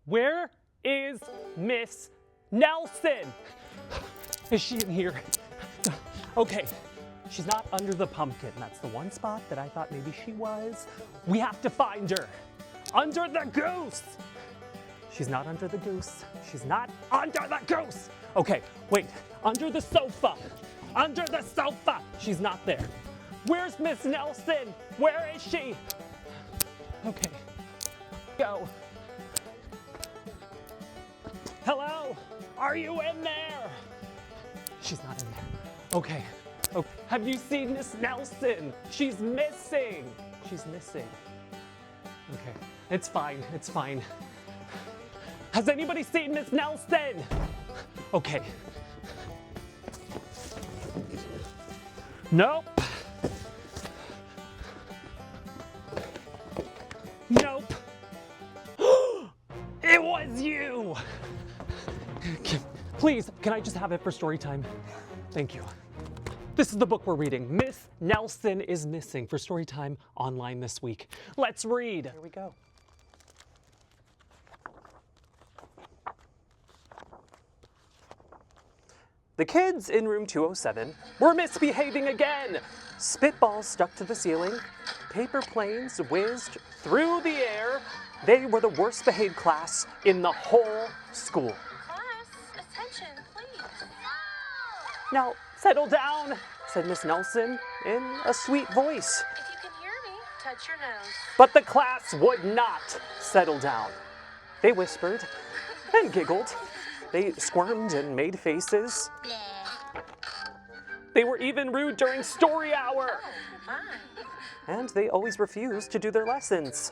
Where is Miss Nelson? Is she in here? Okay, she's not under the pumpkin. That's the one spot that I thought maybe she was. We have to find her. Under the goose! She's not under the goose. She's not under the goose! Okay, wait, under the sofa. Under the sofa! She's not there. Where's Miss Nelson? Where is she? Okay, go. Hello? Are you in there? She's not in there. Okay. Oh, have you seen Miss Nelson? She's missing. She's missing. Okay, it's fine, it's fine. Has anybody seen Miss Nelson? Okay. Nope. Nope. It was you! Please, can I just have it for story time? Thank you. This is the book we're reading. Miss Nelson is Missing for Storytime Online this week. Let's read. Here we go. The kids in room 207 were misbehaving again. Spitballs stuck to the ceiling. Paper planes whizzed through the air. They were the worst behaved class in the whole school. Class, attention, please. Now, settle down, said Miss Nelson in a sweet voice. If you can hear me, touch your nose. But the class would not settle down. They whispered and giggled. They squirmed and made faces. They were even rude during story hour. Fine. And they always refused to do their lessons.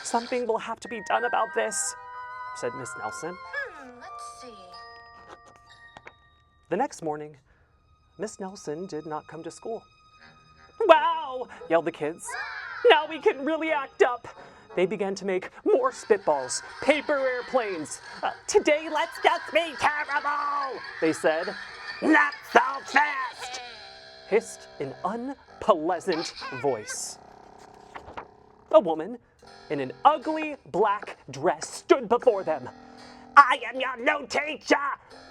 Something will have to be done about this, said Miss Nelson. Let's see. The next morning, Miss Nelson did not come to school. Wow, yelled the kids. Now we can really act up. They began to make more spitballs, paper airplanes. Today, let's just be terrible, they said. Not so fast, hissed an unpleasant voice. A woman in an ugly black dress stood before them. I am your new teacher,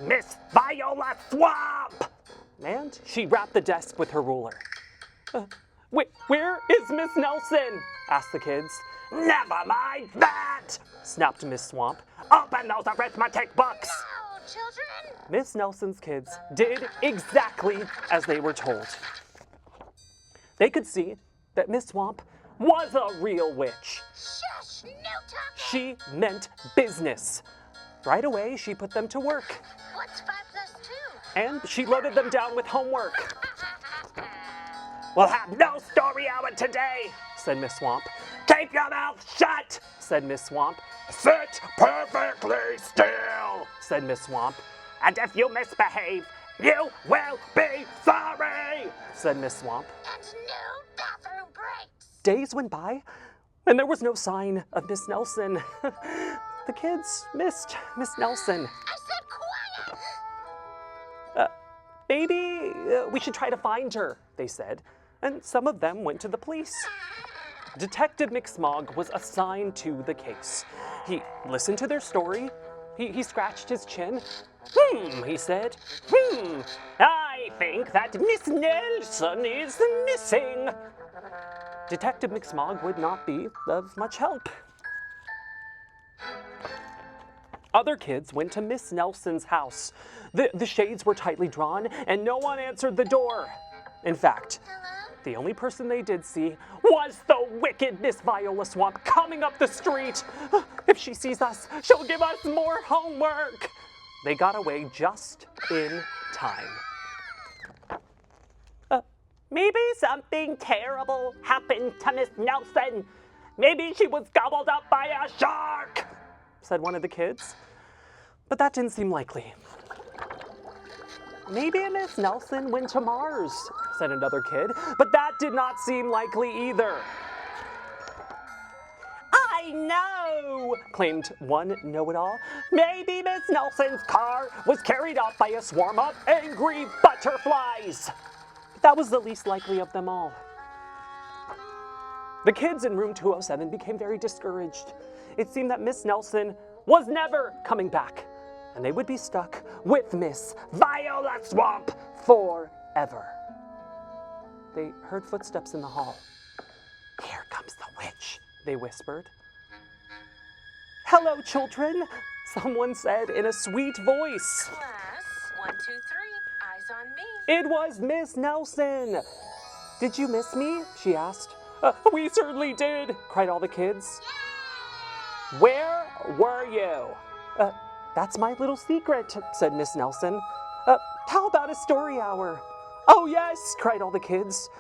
Miss Viola Swamp! And she rapped the desk with her ruler. Where is Miss Nelson? Asked the kids. Never mind that, snapped Miss Swamp. Open those arithmetic books. Oh, children. Miss Nelson's kids did exactly as they were told. They could see that Miss Swamp was a real witch. Shush, no talking. She meant business. Right away, she put them to work. What's 5 plus 2? And she loaded them down with homework. We'll have no story hour today, said Miss Swamp. Keep your mouth shut, said Miss Swamp. Sit perfectly still, said Miss Swamp. And if you misbehave, you will be sorry, said Miss Swamp. And no bathroom breaks. Days went by, and there was no sign of Miss Nelson. The kids missed Miss Nelson. I said quiet. Maybe we should try to find her, they said, and some of them went to the police. Detective McSmog was assigned to the case. He listened to their story. He scratched his chin. He said. I think that Miss Nelson is missing. Detective McSmog would not be of much help. Other kids went to Miss Nelson's house. The shades were tightly drawn, and no one answered the door. In fact, the only person they did see was the wicked Miss Viola Swamp coming up the street. If she sees us, she'll give us more homework. They got away just in time. Maybe something terrible happened to Miss Nelson. Maybe she was gobbled up by a shark, said one of the kids. But that didn't seem likely. Maybe Miss Nelson went to Mars, said another kid, but that did not seem likely either. I know, claimed one know-it-all. Maybe Miss Nelson's car was carried off by a swarm of angry butterflies. That was the least likely of them all. The kids in room 207 became very discouraged. It seemed that Miss Nelson was never coming back, and they would be stuck with Miss Viola Swamp forever. They heard footsteps in the hall. "Here comes the witch," they whispered. "Hello, children," someone said in a sweet voice. Class, 1, 2, 3, eyes on me. It was Miss Nelson. "Did you miss me?" she asked. "We certainly did," cried all the kids. "Where were you?" That's my little secret," said Miss Nelson. How about a story hour?" "Oh yes," cried all the kids.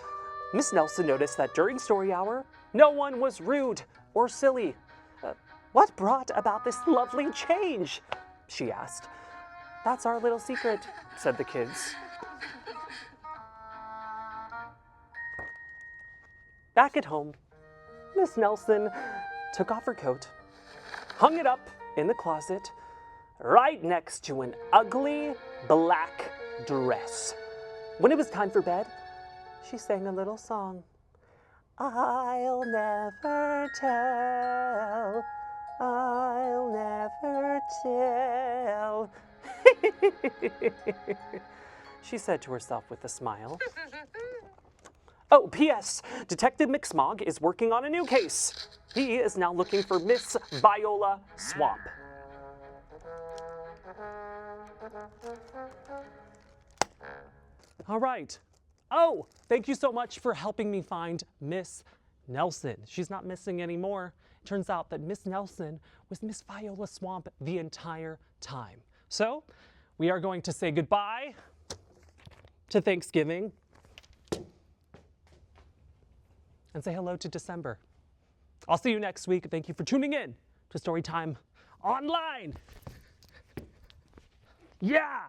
Miss Nelson noticed that during story hour, no one was rude or silly. "What brought about this lovely change?" she asked. "That's our little secret," said the kids. Back at home, Miss Nelson took off her coat, hung it up in the closet, right next to an ugly black dress. When it was time for bed, she sang a little song. "I'll never tell, I'll never tell," she said to herself with a smile. Oh, P.S. Detective McSmog is working on a new case. He is now looking for Miss Viola Swamp. All right. Oh, thank you so much for helping me find Miss Nelson. She's not missing anymore. It turns out that Miss Nelson was Miss Viola Swamp the entire time. So, we are going to say goodbye to Thanksgiving and say hello to December. I'll see you next week. Thank you for tuning in to Storytime Online. Yeah!